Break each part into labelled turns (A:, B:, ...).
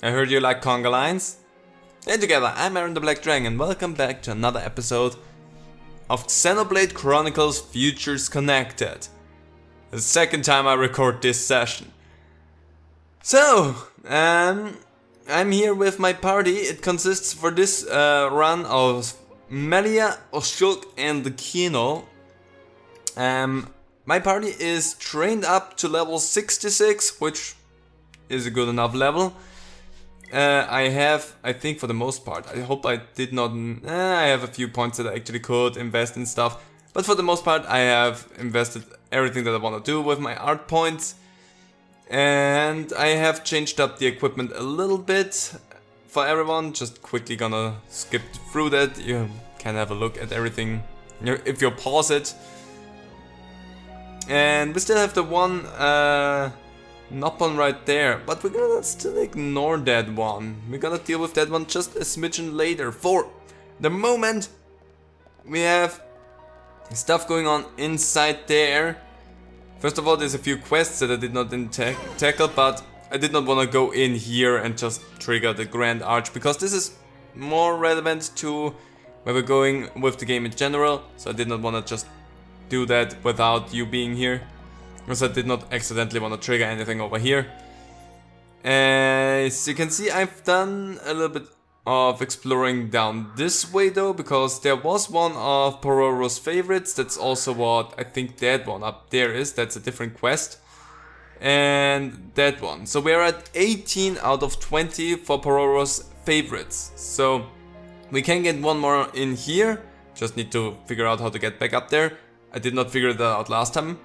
A: I heard you like conga lines. Hey together, I'm Aaron the Black Dragon and welcome back to another episode of Xenoblade Chronicles Futures Connected. The second time I record this session. So, I'm here with my party. It consists for this run of Melia, Shulk and Kino. My party is trained up to level 66, which is a good enough level. I think for the most part, I hope I did not, I have a few points that I actually could invest in stuff. But for the most part, I have invested everything that I want to do with my art points. And I have changed up the equipment a little bit for everyone. Just quickly gonna skip through that. You can have a look at everything if you pause it. And we still have the one Nopon right there, but we're gonna still ignore that one. We're gonna deal with that one just a smidgen later. For the moment, we have stuff going on inside there. First of all, there's a few quests that I did not tackle, but I did not want to go in here and just trigger the Grand Arch, because this is more relevant to where we're going with the game in general, so I did not want to just do that without you being here, because I did not accidentally want to trigger anything over here. As you can see, I've done a little bit of exploring down this way though, because there was one of Pororo's favorites. That's also what I think that one up there is. That's a different quest. And that one. So we're at 18 out of 20 for Pororo's favorites. So we can get one more in here. Just need to figure out how to get back up there. I did not figure that out last time,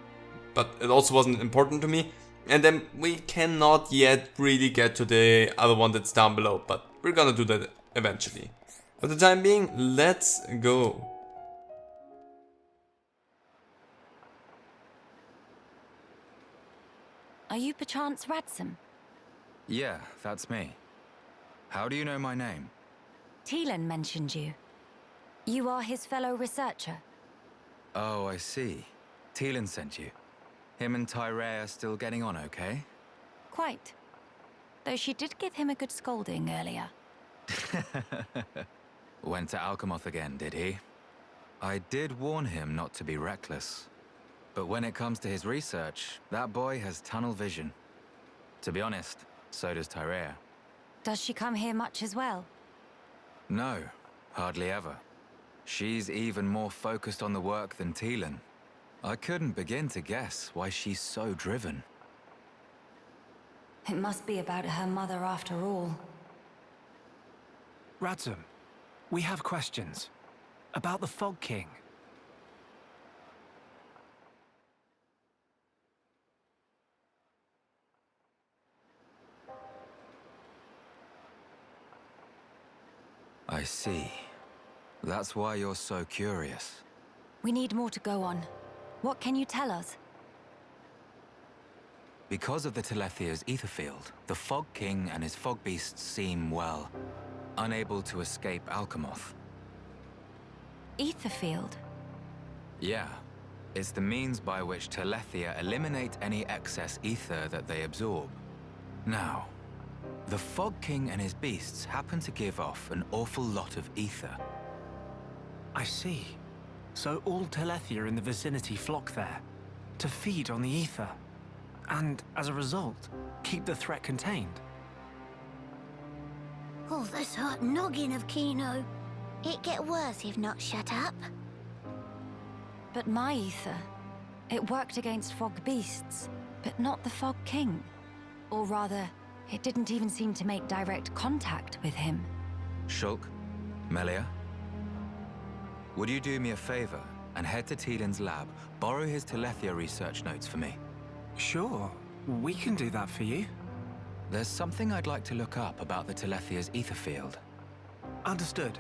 A: but it also wasn't important to me. And then we cannot yet really get to the other one that's down below, but we're gonna do that eventually. For the time being, let's go.
B: Are you perchance Radsum?
C: Yeah, that's me. How do you know my name?
B: Teelan mentioned you. You are his fellow researcher.
C: Oh, I see. Teelan sent you. Him and Tyree are still getting on okay?
B: Quite. Though she did give him a good scolding earlier.
C: Went to Alchemoth again, did he? I did warn him not to be reckless. But when it comes to his research, that boy has tunnel vision. To be honest, so does Tyree.
B: Does she come here much as well?
C: No, hardly ever. She's even more focused on the work than Teelan. I couldn't begin to guess why she's so driven.
B: It must be about her mother after all.
D: Radsum, we have questions. About the Fog King.
C: I see. That's why you're so curious.
B: We need more to go on. What can you tell us?
C: Because of the Telethia's ether field, the Fog King and his fog beasts seem, well, unable to escape Alchemoth.
B: Ether field?
C: Yeah. It's the means by which Telethia eliminate any excess ether that they absorb. Now, the Fog King and his beasts happen to give off an awful lot of ether.
D: I see. So all Telethia in the vicinity flock there, to feed on the ether, and as a result, keep the threat contained.
E: Oh, this hot noggin of Kino. It get worse if not shut up.
B: But my ether, it worked against fog beasts, but not the Fog King. Or rather, it didn't even seem to make direct contact with him.
C: Shulk, Melia, would you do me a favor and head to Teelan's lab, borrow his Telethia research notes for me?
D: Sure, we can do that for you.
C: There's something I'd like to look up about the Telethia's ether field.
D: Understood.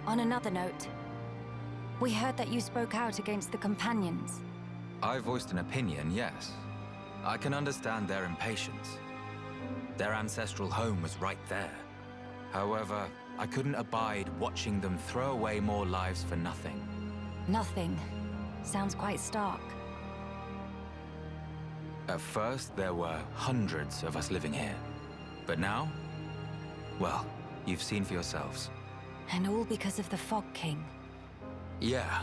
B: On another note, we heard that you spoke out against the Companions.
C: I voiced an opinion, yes. I can understand their impatience. Their ancestral home was right there. However, I couldn't abide watching them throw away more lives for nothing.
B: Nothing. Sounds quite stark.
C: At first, there were hundreds of us living here. But now, well, you've seen for yourselves.
B: And all because of the Fog King.
C: Yeah.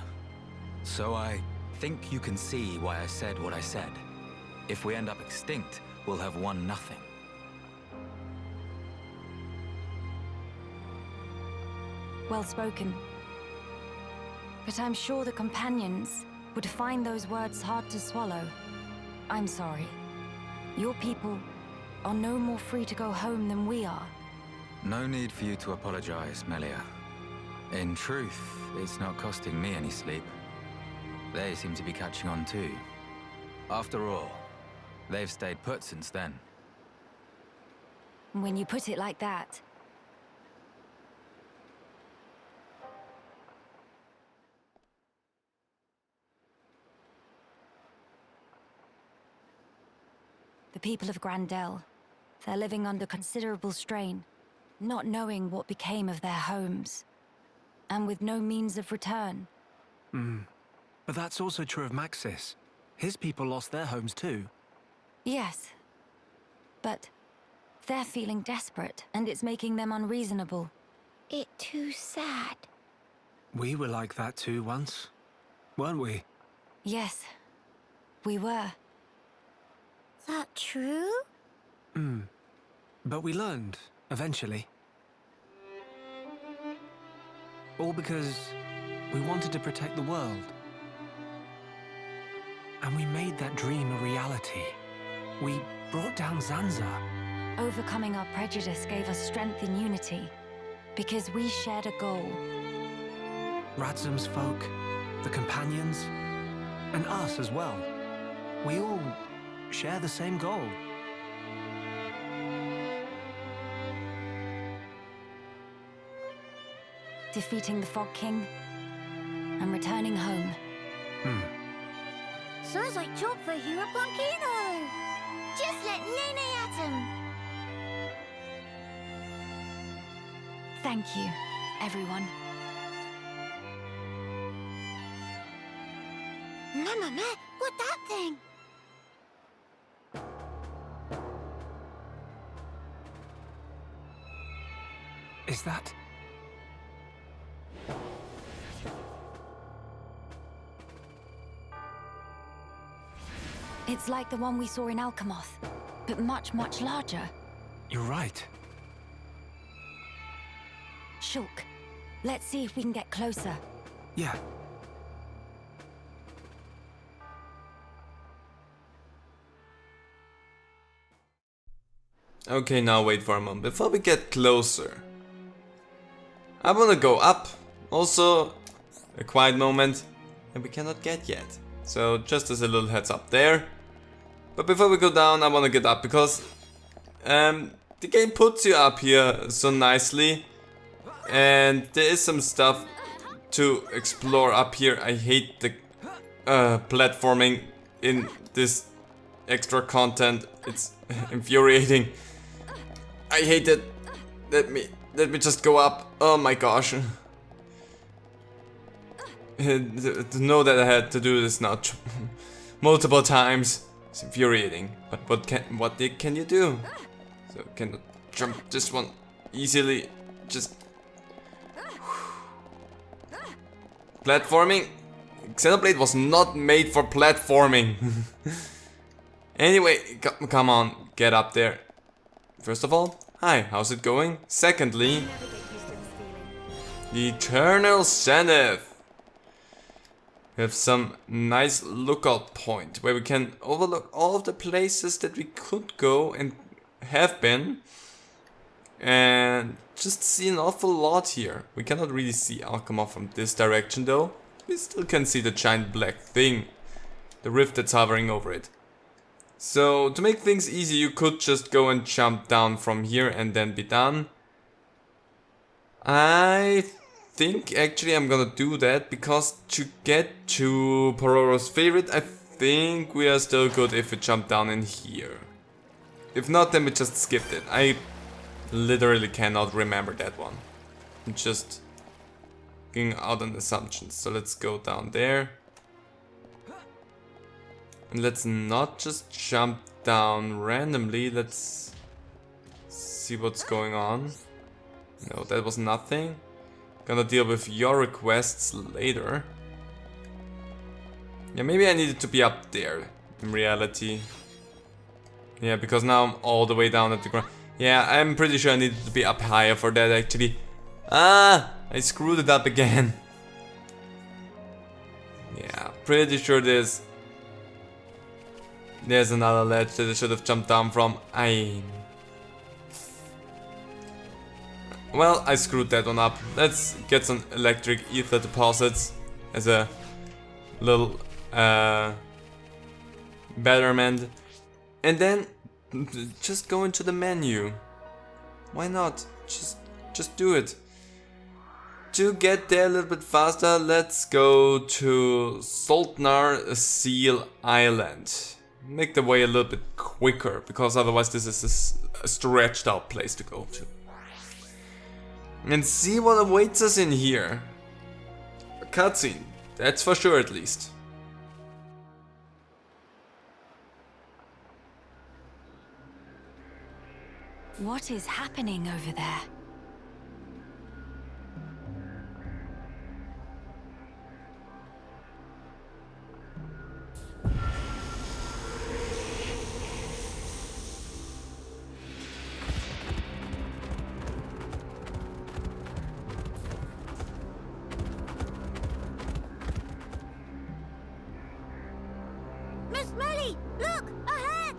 C: So I think you can see why I said what I said. If we end up extinct, we'll have won nothing.
B: Well spoken. But I'm sure the companions would find those words hard to swallow. I'm sorry. Your people are no more free to go home than we are.
C: No need for you to apologize, Melia. In truth, it's not costing me any sleep. They seem to be catching on too. After all, they've stayed put since then.
B: When you put it like that. The people of Grandel, they're living under considerable strain, not knowing what became of their homes, and with no means of return.
D: But that's also true of Maxis. His people lost their homes too.
B: Yes, but they're feeling desperate, and it's making them unreasonable.
E: It too sad.
D: We were like that too once, weren't we?
B: Yes, we were.
E: That true?
D: But we learned, eventually. All because we wanted to protect the world. And we made that dream a reality. We brought down Zanza.
B: Overcoming our prejudice gave us strength in unity, because we shared a goal.
D: Radzum's folk, the companions, and us as well. We all share the same goal.
B: Defeating the Fog King and returning home.
E: Sounds like job for Hero Punkino. Just let Nene at him.
B: Thank you, everyone.
E: Mama, what that thing?
D: Is that...
B: It's like the one we saw in Alchemoth, but much, much larger.
D: You're right.
B: Shulk, let's see if we can get closer.
D: Yeah.
A: Okay, now wait for a moment. Before we get closer, I wanna go up. Also, a quiet moment, and we cannot get yet. So just as a little heads up there. But before we go down, I wanna get up because the game puts you up here so nicely, and there is some stuff to explore up here. I hate the platforming in this extra content. It's infuriating. I hate it. Let me just go up. Oh my gosh. To know that I had to do this now multiple times, it's infuriating. But what can you do? So can jump this one easily. Just platforming. Xenoblade was not made for platforming. Anyway, come on, get up there. First of all, hi, how's it going? Secondly, the Eternal Zenith. We have some nice lookout point where we can overlook all of the places that we could go and have been. And just see an awful lot here. We cannot really see Alchema from this direction though. We still can see the giant black thing. The rift that's hovering over it. So to make things easy, you could just go and jump down from here and then be done. I think actually I'm gonna do that because to get to Pororo's favorite, I think we are still good if we jump down in here. If not, then we just skipped it. I literally cannot remember that one. I'm just going out on assumptions. So let's go down there. And let's not just jump down randomly. Let's see what's going on. No, that was nothing. Gonna deal with your requests later. Yeah, maybe I needed to be up there in reality. Yeah, because now I'm all the way down at the ground. Yeah, I'm pretty sure I needed to be up higher for that actually. Ah, I screwed it up again. Yeah, pretty sure there's another ledge that I should have jumped down from. Well, I screwed that one up. Let's get some electric ether deposits as a little betterment. And then just go into the menu. Why not? Just do it. To get there a little bit faster, let's go to Sultnar Seal Island. Make the way a little bit quicker, because otherwise this is a stretched out place to go to. And see what awaits us in here. A cutscene, that's for sure at least.
B: What is happening over there?
E: Miss Melly, look! Ahead!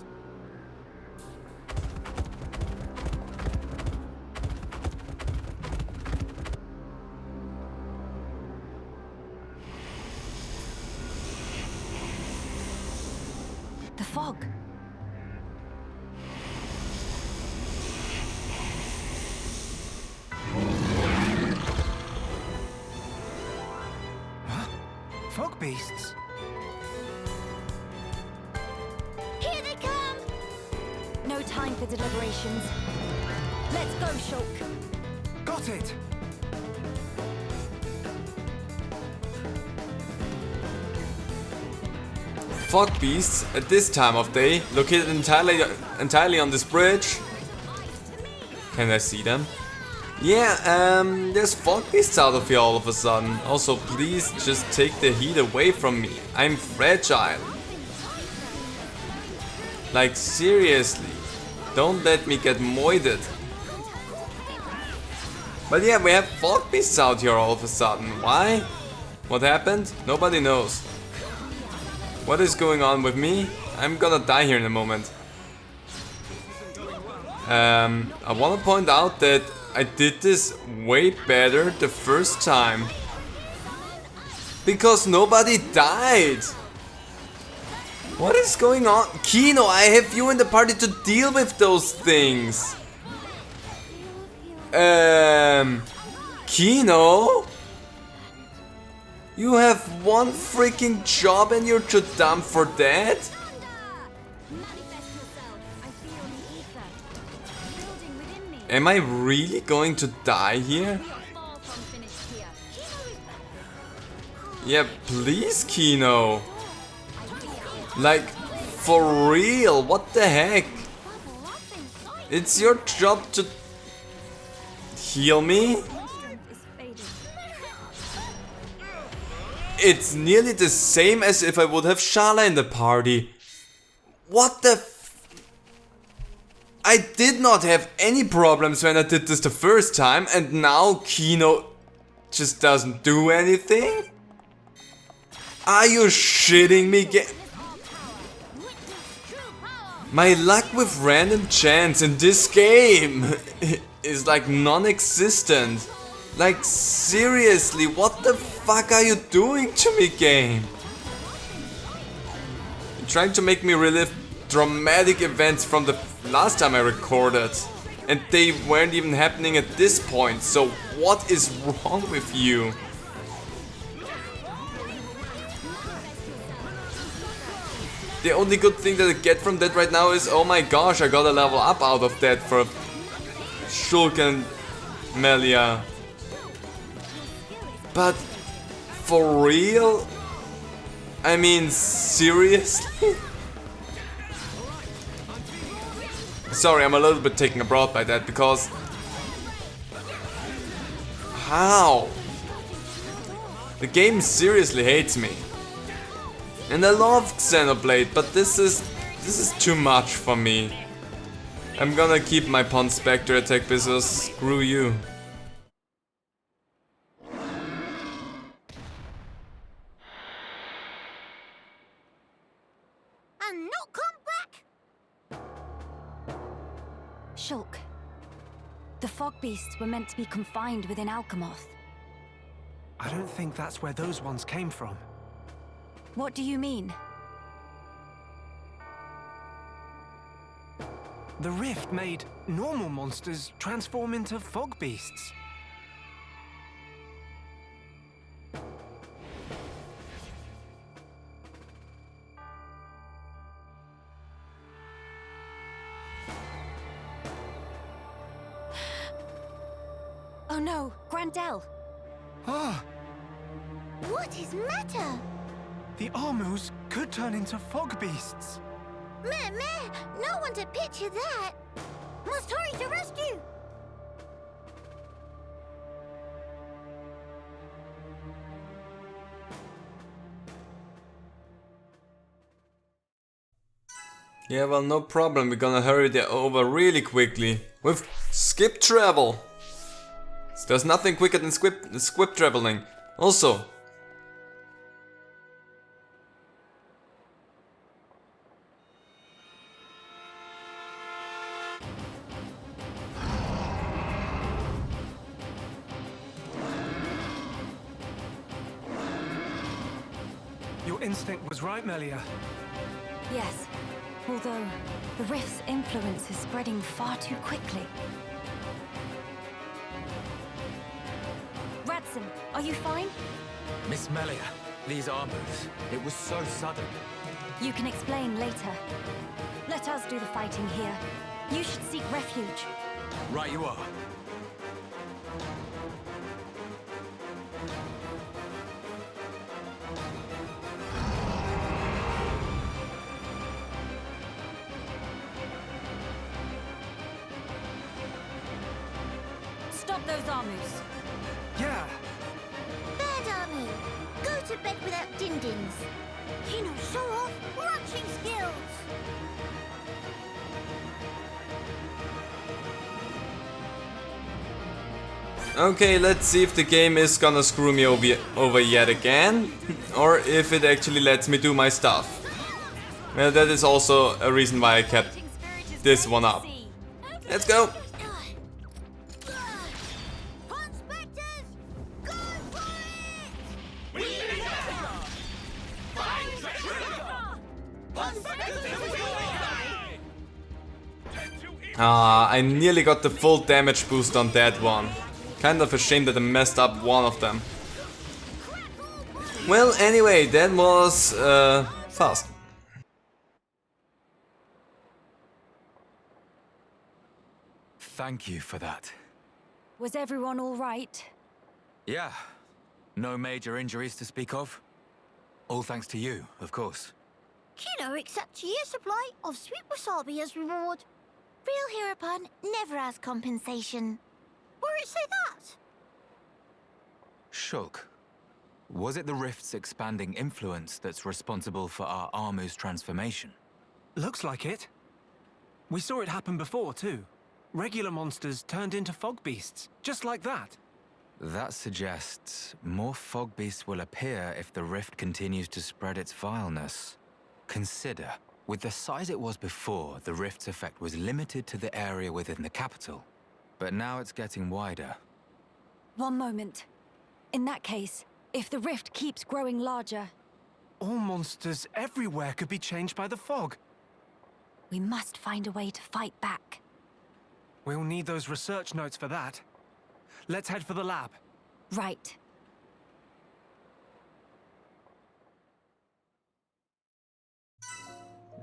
B: The fog.
D: Fog beasts?
E: Here they come!
B: No time for deliberations. Let's go, Shulk.
D: Got it!
A: Fog beasts at this time of day, located entirely on this bridge. Can I see them? Yeah, there's fog beasts out of here all of a sudden. Also, please just take the heat away from me. I'm fragile. Like, seriously. Don't let me get moided. But yeah, we have fog beasts out here all of a sudden. Why? What happened? Nobody knows. What is going on with me? I'm gonna die here in a moment. I wanna point out that I did this way better the first time. Because nobody died. What is going on? Kino, I have you in the party to deal with those things. Kino? You have one freaking job and you're too dumb for that? Am I really going to die here? Yeah, please, Kino. Like, for real, what the heck? It's your job to heal me? It's nearly the same as if I would have Shala in the party. What the I did not have any problems when I did this the first time, and now Kino just doesn't do anything? Are you shitting me? My luck with random chance in this game is like non-existent. Like, seriously, what the fuck are you doing to me, game? You're trying to make me relive dramatic events from the last time I recorded, and they weren't even happening at this point, so what is wrong with you? The only good thing that I get from that right now is, oh my gosh, I got a level up out of that for Shulk and Melia. But for real? I mean, seriously? Sorry, I'm a little bit taken abroad by that, because... How? The game seriously hates me. And I love Xenoblade, but this is too much for me. I'm gonna keep my Pond Spectre attack because screw you.
E: And not come back.
B: Shulk. The fog beasts were meant to be confined within Alchemoth.
D: I don't think that's where those ones came from.
B: What do you mean?
D: The rift made normal monsters transform into fog beasts.
B: Oh no, Grandel!
D: Ah,
E: What is matter?
D: the Armus could turn into fog beasts.
E: Meh, no one to picture that. Must hurry to rescue.
A: Yeah, well, no problem. We're gonna hurry there over really quickly with skip travel. There's nothing quicker than skip traveling. Also,
D: Your instinct was right, Melia.
B: Yes, although the rift's influence is spreading far too quickly. Radson, are you fine?
C: Miss Melia, these armors, it was so sudden.
B: You can explain later. Let us do the fighting here. You should seek refuge.
C: Right you are.
B: Stop those Armus.
D: Yeah,
E: Bad army. Go to bed without din-dins. Kino, show off launching skills.
A: okay, let's see if the game is gonna screw me over yet again, or if it actually lets me do my stuff. Well, that is also a reason why I kept this one up. Let's go!
E: Pond Spectres, go for it!
A: I nearly got the full damage boost on that one. Kind of a shame that I messed up one of them. Well, anyway, that was fast.
C: Thank you for that.
B: Was everyone all right?
C: Yeah, no major injuries to speak of. All thanks to you, of course.
E: Kino accepts a year's supply of sweet wasabi as reward. Real hero pun never has compensation. Where it say that?
C: Shulk, was it the rift's expanding influence that's responsible for our Armu's transformation?
D: looks like it. We saw it happen before, too. Regular monsters turned into fog beasts, just like that.
C: That suggests more fog beasts will appear if the rift continues to spread its vileness. Consider, with the size it was before, the rift's effect was limited to the area within the capital. But now it's getting wider.
B: One moment. In that case, if the rift keeps growing larger,
D: All monsters everywhere could be changed by the fog.
B: we must find a way to fight back.
D: We'll need those research notes for that. Let's head for the lab.
B: Right.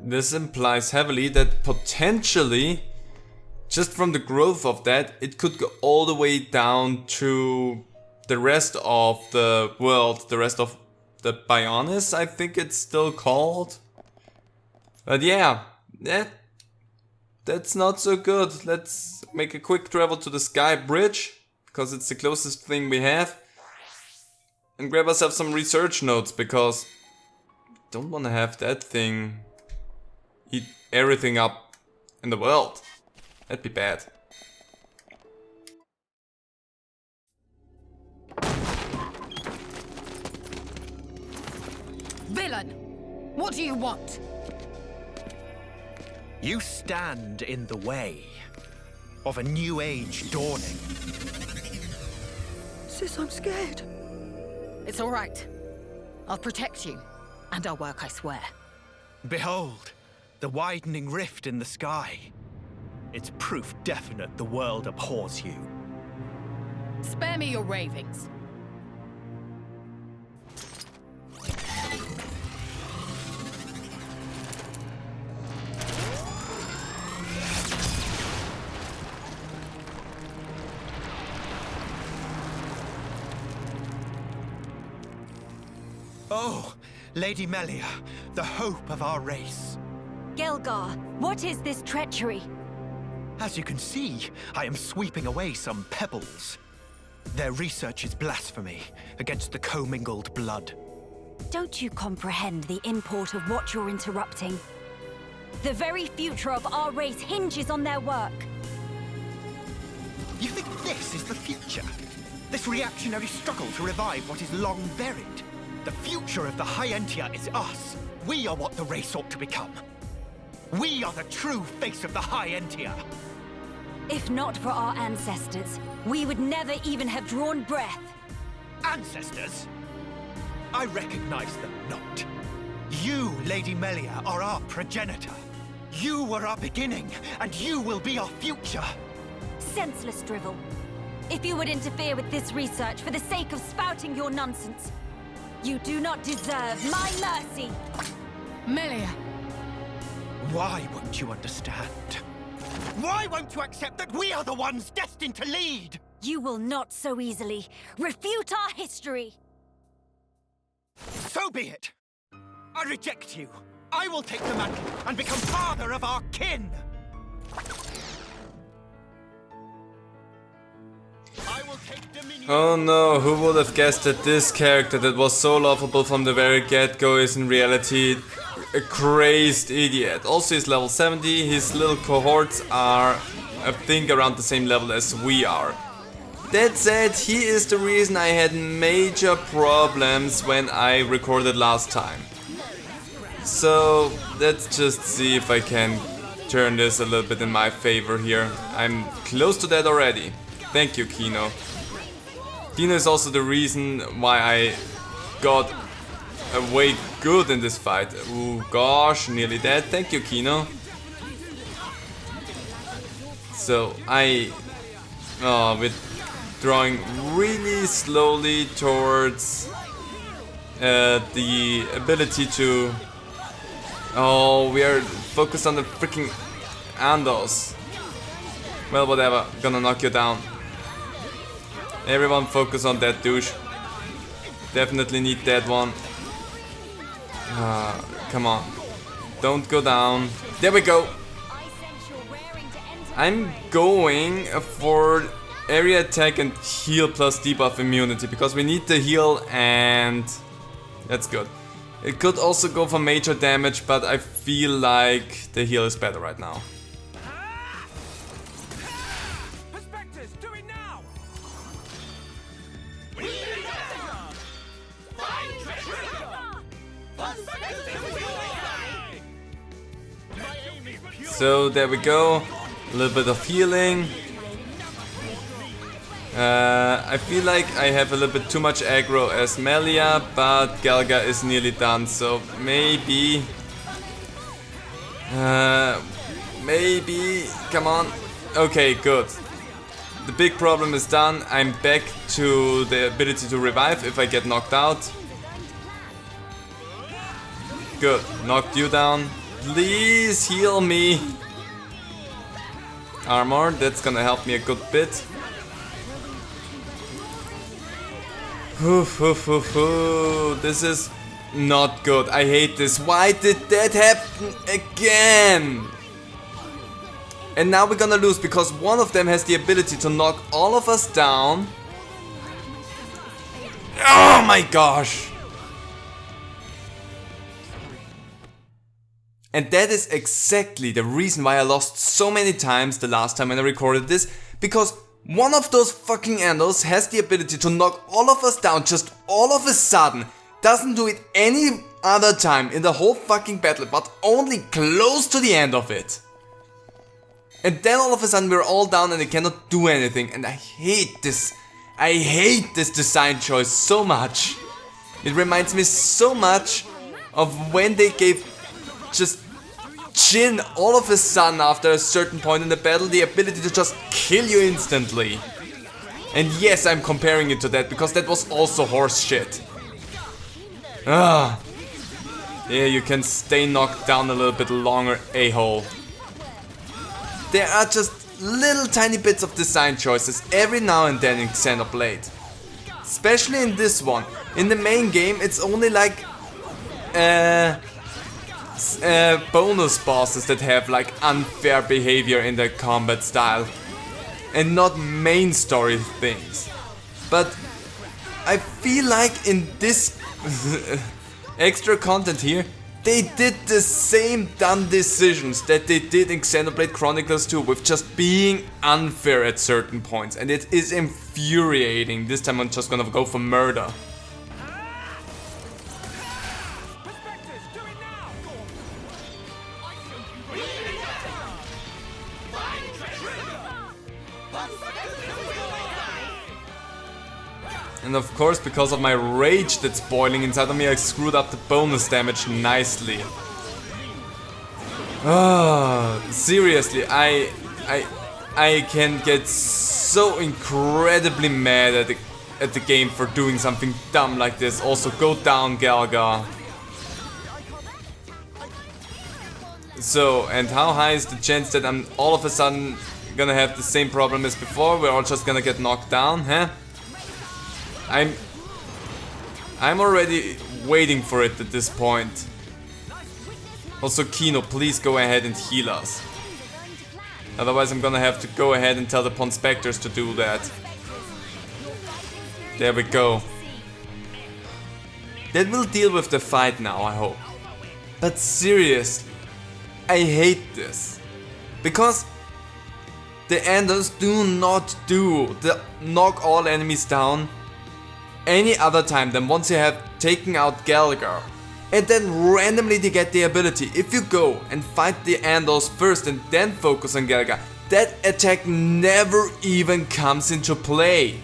A: This implies heavily that potentially, just from the growth of that, it could go all the way down to the rest of the world, the rest of the Bionis, I think it's still called. But yeah, that's not so good. Let's make a quick travel to the Sky Bridge, because it's the closest thing we have. And grab ourselves some research notes, because don't want to have that thing eat everything up in the world. That'd be bad.
F: Villain! What do you want?
G: You stand in the way of a new age dawning.
F: Sis, I'm scared. It's all right. I'll protect you. And I'll work, I swear.
G: Behold, the widening rift in the sky. It's proof definite the world abhors you.
F: Spare me your ravings.
G: Oh, Lady Melia, the hope of our race.
B: Gelgar, what is this treachery?
G: As you can see, I am sweeping away some pebbles. Their research is blasphemy against the commingled blood.
B: Don't you comprehend the import of what you're interrupting? The very future of our race hinges on their work.
G: You think this is the future? This reactionary struggle to revive what is long buried? The future of the High Entia is us. We are what the race ought to become. We are the true face of the High Entia.
B: If not for our ancestors, we would never even have drawn breath.
G: Ancestors? I recognize them not. You, Lady Melia, are our progenitor. You were our beginning, and you will be our future.
B: Senseless drivel. If you would interfere with this research for the sake of spouting your nonsense, you do not deserve my mercy!
F: Melia!
G: Why won't you understand? Why won't you accept that we are the ones destined to lead?
B: You will not so easily refute our history!
G: So be it! I reject you. I will take the mantle and become father of our kin! I will take dominion.
A: Oh no, who would have guessed that this character that was so lovable from the very get-go is in reality a crazed idiot. Also he's level 70, his little cohorts are I think around the same level as we are. That said, he is the reason I had major problems when I recorded last time. So let's just see if I can turn this a little bit in my favor here. I'm close to that already. Thank you, Kino. Kino is also the reason why I got away good in this fight. Ooh, gosh, nearly dead. Thank you, Kino. So withdrawing really slowly towards the ability to... Oh, we are focused on the freaking Andos. Well, whatever. Gonna knock you down. Everyone focus on that douche. Definitely need that one. Come on. Don't go down. There we go. I'm going for area attack and heal plus debuff immunity because we need the heal and that's good. It could also go for major damage, but I feel like the heal is better right now. So there we go, a little bit of healing. I feel like I have a little bit too much aggro as Melia, but Gelgar is nearly done, so maybe... maybe... Come on. Okay, good. The big problem is done. I'm back to the ability to revive if I get knocked out. Good. Knocked you down. Please heal me. Armor, that's gonna help me a good bit. This is not good. I hate this. Why did that happen again? And now we're gonna lose because one of them has the ability to knock all of us down. Oh my gosh! And that is exactly the reason why I lost so many times the last time when I recorded this, because one of those fucking Andals has the ability to knock all of us down just all of a sudden. Doesn't do it any other time in the whole fucking battle, but only close to the end of it. And then all of a sudden we're all down and they cannot do anything, and I hate this. I hate this design choice so much. It reminds me so much of when they gave just Jin all of a sudden after a certain point in the battle the ability to just kill you instantly. And yes, I'm comparing it to that because that was also horse shit. Ah. Yeah, you can stay knocked down a little bit longer, a-hole. There are just little tiny bits of design choices every now and then in Xenoblade. Especially in this one. In the main game it's only like bonus bosses that have like unfair behavior in their combat style. And not main story things. But I feel like in this extra content here, they did the same dumb decisions that they did in Xenoblade Chronicles 2 with just being unfair at certain points, and it is infuriating. This time I'm just gonna go for murder. And of course, because of my rage that's boiling inside of me, I screwed up the bonus damage nicely. Seriously, I can get so incredibly mad at the game for doing something dumb like this. Also, go down, Galga. So, and how high is the chance that I'm all of a sudden gonna have the same problem as before? We're all just gonna get knocked down, huh? I'm already waiting for it at this point. Also, Kino, please go ahead and heal us. Otherwise I'm gonna have to go ahead and tell the Ponspectors to do that. There we go. That will deal with the fight now, I hope. But seriously, I hate this. Because the Enders do not do the knock all enemies down any other time than once you have taken out Gallagher. And then randomly they get the ability. If you go and fight the Andals first and then focus on Gallagher, that attack never even comes into play.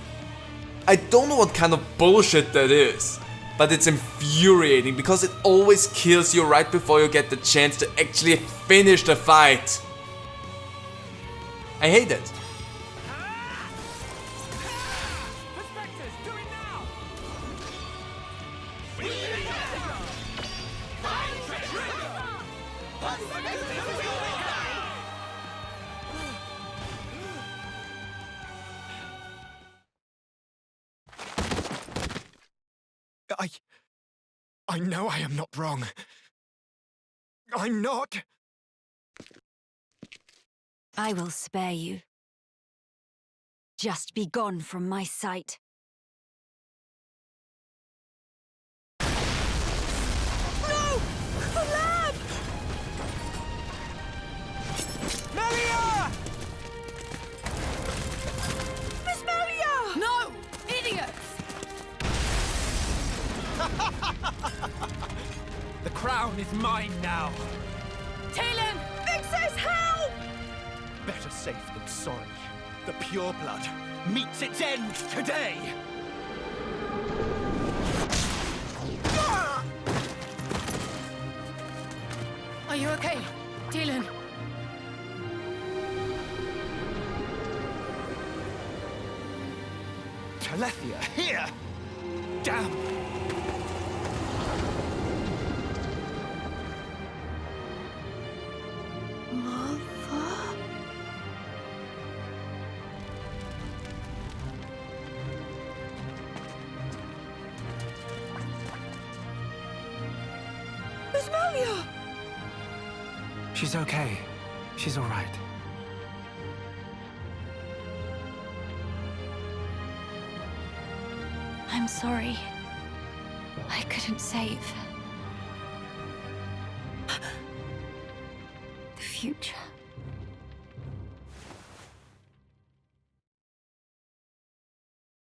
A: I don't know what kind of bullshit that is, but it's infuriating because it always kills you right before you get the chance to actually finish the fight. I hate it.
G: I know I am not wrong. I'm not.
B: I will spare you. Just be gone from my sight.
G: No! The lab! Melia!
F: Miss Melia! No! Idiots!
G: The crown is mine now.
F: Talon! Vix's help!
G: Better safe than sorry. The pure blood meets its end today.
F: Are you okay, Talon?
G: Telethia, here! Damn!
D: She's okay. She's all right.
B: I'm sorry. I couldn't save the future.